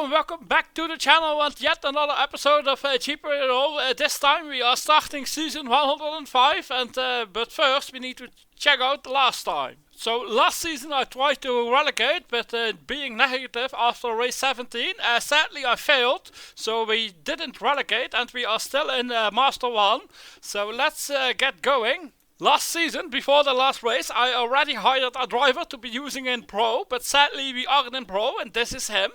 and welcome back to the channel and yet another episode of GPRO. This time we are starting season 105 but first we need to check out the last time. So last season I tried to relegate, but being negative after race 17, sadly I failed, so we didn't relegate and we are still in Master 1. So let's get going. Last season, before the last race, I already hired a driver to be using in Pro, but sadly we aren't in Pro, and this is him.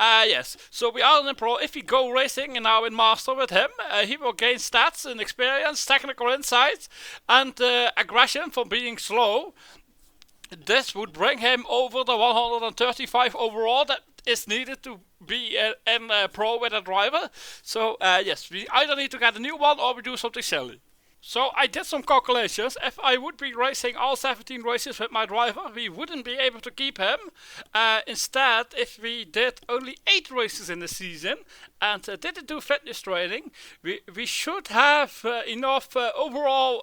Yes, so we aren't in Pro. If we go racing and now in Master with him, he will gain stats and experience, technical insights, and aggression for being slow. This would bring him over the 135 overall that is needed to be in Pro with a driver. So yes, we either need to get a new one or we do something silly. So I did some calculations. If I would be racing all 17 races with my driver, we wouldn't be able to keep him. Instead, if we did only 8 races in the season and didn't do fitness training, we should have enough overall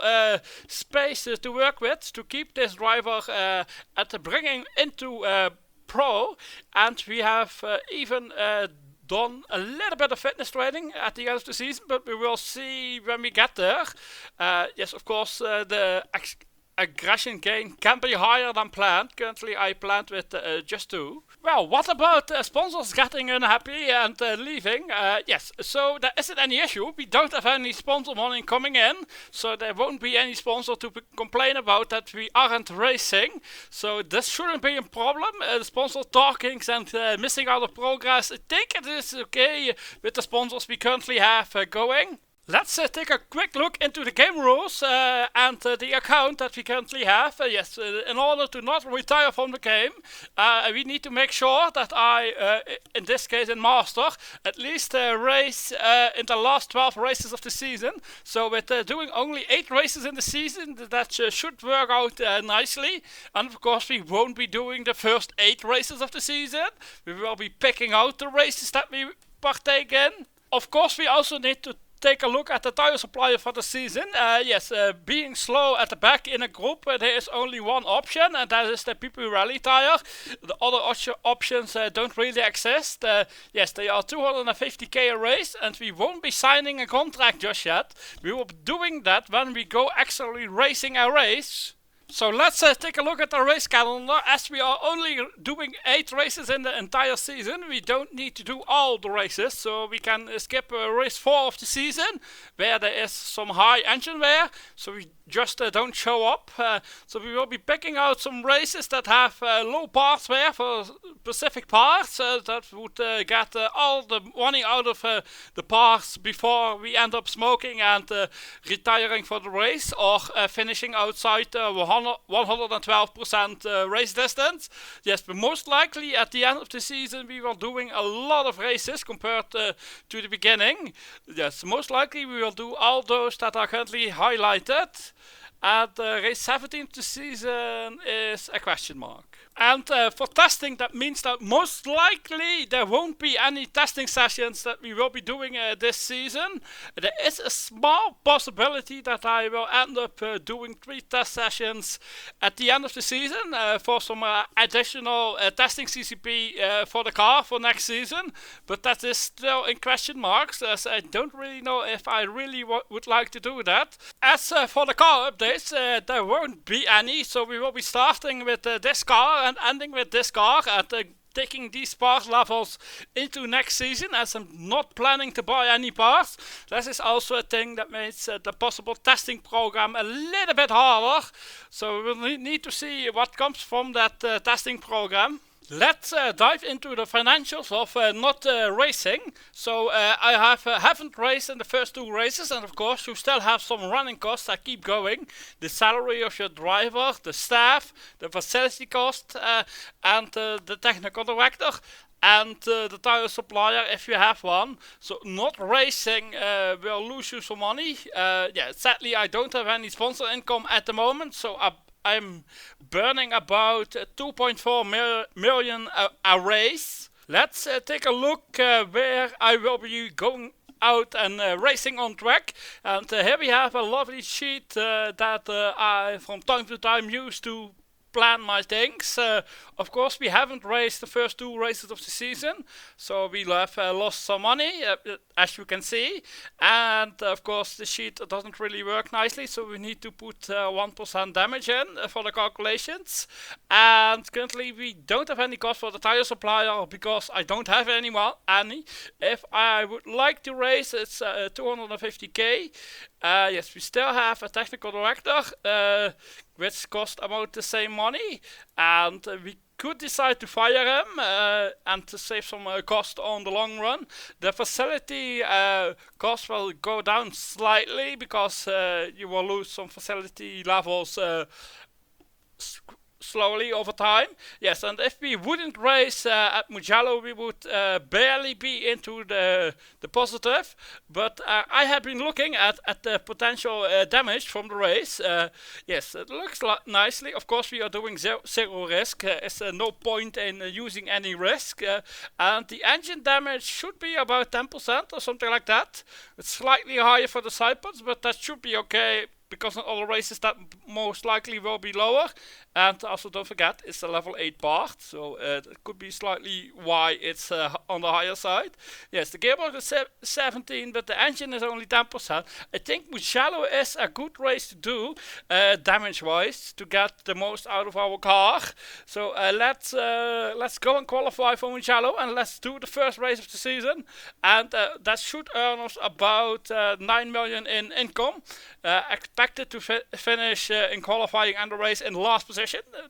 space to work with to keep this driver and bringing into Pro. And we have even done a little bit of fitness training at the end of the season, but we will see when we get there. Yes, of course, the aggression gain can be higher than planned. Currently I planned with just 2. Well, what about sponsors getting unhappy and leaving? Yes, so there isn't any issue. We don't have any sponsor money coming in, so there won't be any sponsor to complain about that we aren't racing. So this shouldn't be a problem. The sponsor talkings and missing out of progress, I think it is okay with the sponsors we currently have going. Let's take a quick look into the game rules and the account that we currently have. Yes, in order to not retire from the game, we need to make sure that I, in this case in Master, at least race in the last 12 races of the season. So with doing only 8 races in the season, that should work out nicely. And of course we won't be doing the first 8 races of the season. We will be picking out the races that we partake in. Of course we also need to take a look at the tire supplier for the season. Yes, being slow at the back in a group, there is only one option, and that is the PP Rally tire. The other options don't really exist. Yes, they are 250k a race, and we won't be signing a contract just yet. We will be doing that when we go actually racing a race. So let's take a look at the race calendar. As we are only doing 8 races in the entire season, we don't need to do all the races, so we can skip race 4 of the season, where there is some high engine wear, so we just don't show up. So we will be picking out some races that have low parts wear for specific parts that would get all the money out of the parts before we end up smoking and retiring for the race, or finishing outside 112% race distance. Yes, but most likely at the end of the season we were doing a lot of races compared to the beginning. Yes, most likely we will do all those that are currently highlighted. And race 17 of the season is a question mark. And for testing, that means that most likely there won't be any testing sessions that we will be doing this season. There is a small possibility that I will end up doing 3 test sessions at the end of the season for some additional testing CCP for the car for next season. But that is still in question marks, as I don't really know if I really would like to do that. As for the car updates, there won't be any, so we will be starting with this car and ending with this car and taking these part levels into next season, as I'm not planning to buy any parts. This is also a thing that makes the possible testing program a little bit harder, so we will need to see what comes from that testing program. Let's dive into the financials of not racing. So I haven't raced in the first 2 races, and of course you still have some running costs that keep going. The salary of your driver, the staff, the facility cost, and the technical director, and the tire supplier if you have one. So not racing will lose you some money. Yeah, sadly I don't have any sponsor income at the moment, so I'm burning about 2.4 million a race. Let's take a look where I will be going out and racing on track. And here we have a lovely sheet that I from time to time use to plan my things. Of course, we haven't raced the first 2 races of the season, so we have lost some money, as you can see. And of course, the sheet doesn't really work nicely, so we need to put 1% damage in for the calculations. And currently, we don't have any cost for the tire supplier because I don't have any. If I would like to race, it's 250k. Yes, we still have a technical director, which cost about the same money, and we could decide to fire him and to save some cost on the long run. The facility cost will go down slightly because you will lose some facility levels slowly over time. Yes, and if we wouldn't race at Mugello, we would barely be into the positive. But I have been looking at the potential damage from the race. Yes, it looks nicely. Of course, we are doing zero risk. It's no point in using any risk. And the engine damage should be about 10% or something like that. It's slightly higher for the side pods, but that should be okay, because in all races that most likely will be lower. And also don't forget, it's a level 8 part, so it could be slightly why it's on the higher side. Yes, the gearbox is 17, but the engine is only 10%. I think Mugello is a good race to do, damage-wise, to get the most out of our car. So let's go and qualify for Mugello, and let's do the first race of the season. And that should earn us about 9 million in income. Expected to finish in qualifying and the race in last position.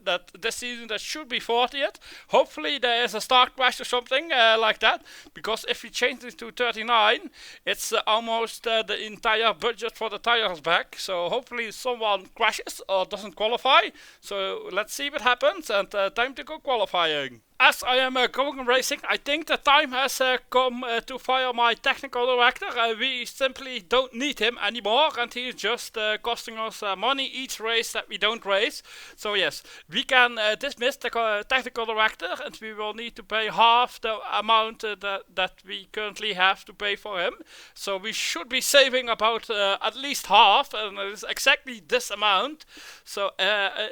That this season that should be 40th. Hopefully there is a start crash or something like that, because if we change it to 39, it's almost the entire budget for the tires back. So hopefully someone crashes or doesn't qualify. So let's see what happens, and time to go qualifying. As I am going racing, I think the time has come to fire my technical director. We simply don't need him anymore, and he's just costing us money each race that we don't race. So yes, we can dismiss the technical director, and we will need to pay half the amount that we currently have to pay for him. So we should be saving about at least half, and it's exactly this amount. So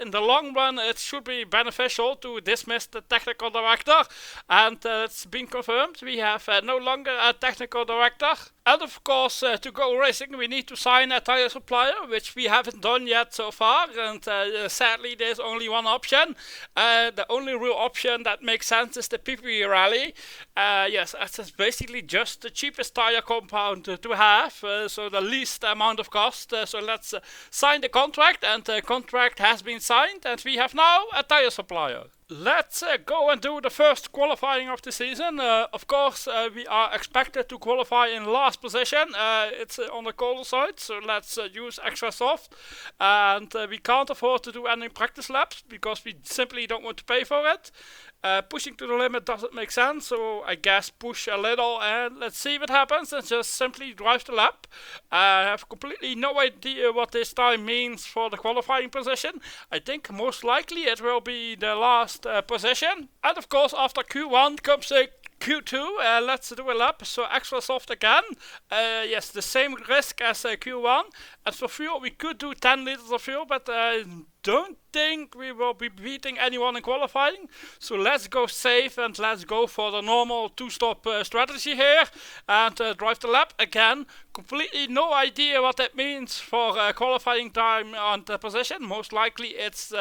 in the long run, it should be beneficial to dismiss the technical director, and it's been confirmed. We have no longer a technical director. And of course, to go racing, we need to sign a tire supplier, which we haven't done yet so far. And sadly, there's only one option. The only real option that makes sense is the PP Rally. Yes, it's basically just the cheapest tire compound to have, so the least amount of cost. So let's sign the contract, and the contract has been signed, and we have now a tire supplier. Let's go and do the first qualifying of the season. Of course, we are expected to qualify in last position. It's on the colder side, so let's use extra soft. And we can't afford to do any practice laps because we simply don't want to pay for it. Pushing to the limit doesn't make sense, so I guess push a little and let's see what happens, and just simply drive the lap. I have completely no idea what this time means for the qualifying position. I think most likely it will be the last position. And of course, after Q1 comes a Q2, let's do a lap, so extra soft again. Yes, the same risk as Q1. And for fuel, we could do 10 liters of fuel, but I don't think we will be beating anyone in qualifying. So let's go safe and let's go for the normal 2-stop strategy here and drive the lap again. Completely no idea what that means for qualifying time and position. Most likely it's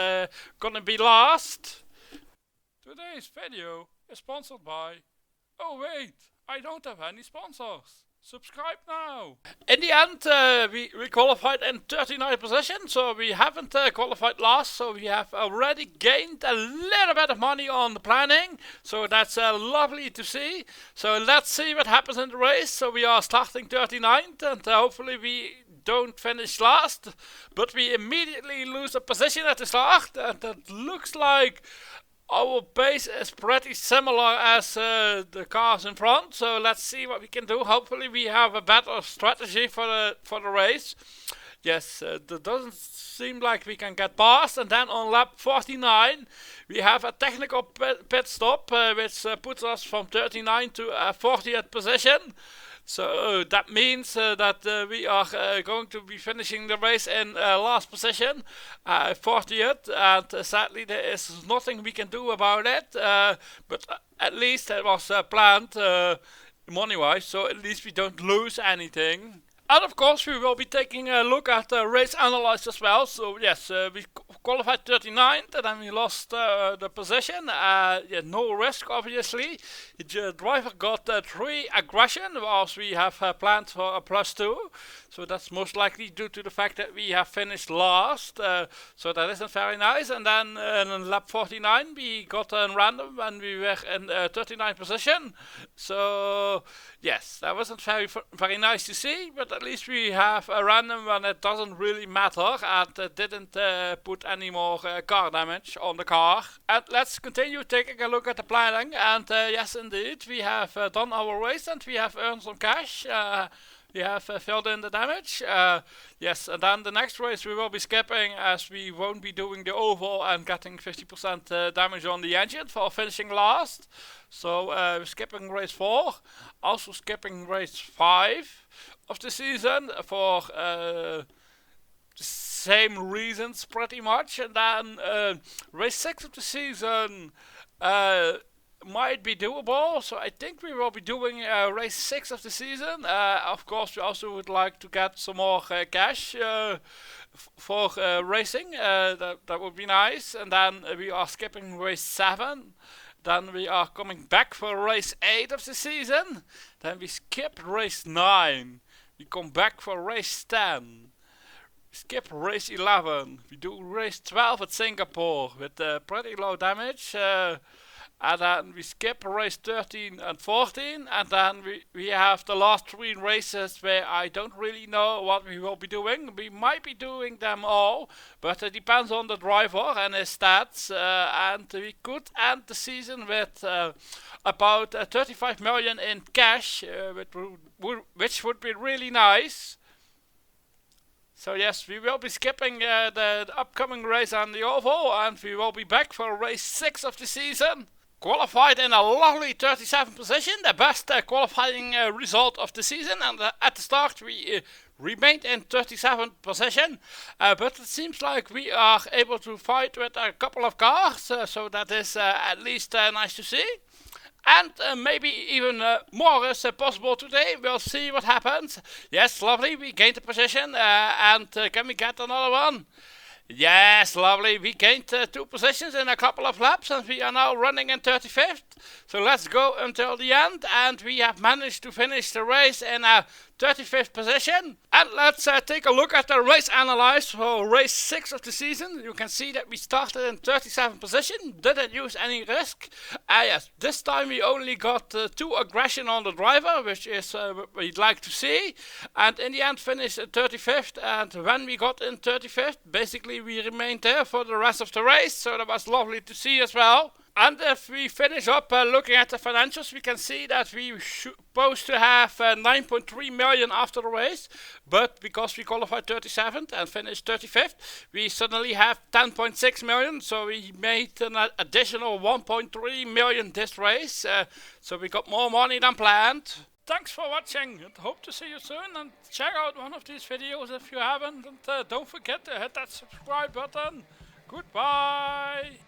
gonna be last. Today's video is sponsored by... Oh wait, I don't have any sponsors. Subscribe now. In the end, we qualified in 39th position, so we haven't qualified last, so we have already gained a little bit of money on the planning, so that's lovely to see. So let's see what happens in the race. So we are starting 39th, and hopefully we don't finish last, but we immediately lose a position at the start, and it looks like our pace is pretty similar as the cars in front, so let's see what we can do. Hopefully we have a better strategy for the race. Yes, it doesn't seem like we can get past. And then on lap 49 we have a technical pit stop, which puts us from 39 to 40th position. So that means that we are going to be finishing the race in last position, 40th, and sadly there is nothing we can do about it, but at least it was planned money-wise, so at least we don't lose anything. And of course we will be taking a look at the race analysis as well. So yes, we qualified 39th and then we lost the position. Yeah, no risk obviously. The driver got 3 aggression, whilst we have planned for a +2. So that's most likely due to the fact that we have finished last. So that isn't very nice. And then in lap 49 we got a random and we were in 39th position. So yes, that wasn't very nice to see, but at least we have a random when it doesn't really matter and didn't put any more car damage on the car. And let's continue taking a look at the planning. And yes, indeed, we have done our race and we have earned some cash. We have filled in the damage. Yes, and then the next race we will be skipping, as we won't be doing the oval and getting 50% damage on the engine for finishing last. So we're skipping race 4, also skipping race 5 of the season for the same reasons pretty much. And then race 6 of the season might be doable, so I think we will be doing race 6 of the season. Of course we also would like to get some more cash for racing, that would be nice. And then we are skipping race 7. Then we are coming back for race 8 of the season. Then we skip race 9. We come back for race 10. Skip race 11. We do race 12 at Singapore with pretty low damage. And then we skip race 13 and 14, and then we have the last 3 races where I don't really know what we will be doing. We might be doing them all, but it depends on the driver and his stats, and we could end the season with about 35 million in cash, which would be really nice. So yes, we will be skipping the upcoming race on the oval, and we will be back for race 6 of the season. Qualified in a lovely 37th position, the best qualifying result of the season, and at the start we remained in 37th position, but it seems like we are able to fight with a couple of cars, so that is at least nice to see. And maybe even more is possible today. We'll see what happens. Yes, lovely, we gained a position, and can we get another one? Yes, lovely. We gained 2 positions in a couple of laps and we are now running in 35th. So let's go until the end, and we have managed to finish the race in a 35th position. And let's take a look at the race analysis for race 6 of the season. You can see that we started in 37th position, didn't use any risk. Yes, this time we only got 2 aggression on the driver, which is what we'd like to see. And in the end finished in 35th, and when we got in 35th, basically we remained there for the rest of the race, so that was lovely to see as well. And if we finish up looking at the financials, we can see that we were supposed to have 9.3 million after the race, but because we qualified 37th and finished 35th, we suddenly have 10.6 million, so we made an additional 1.3 million this race, so we got more money than planned. Thanks for watching, and hope to see you soon, and check out one of these videos if you haven't, and don't forget to hit that subscribe button. Goodbye!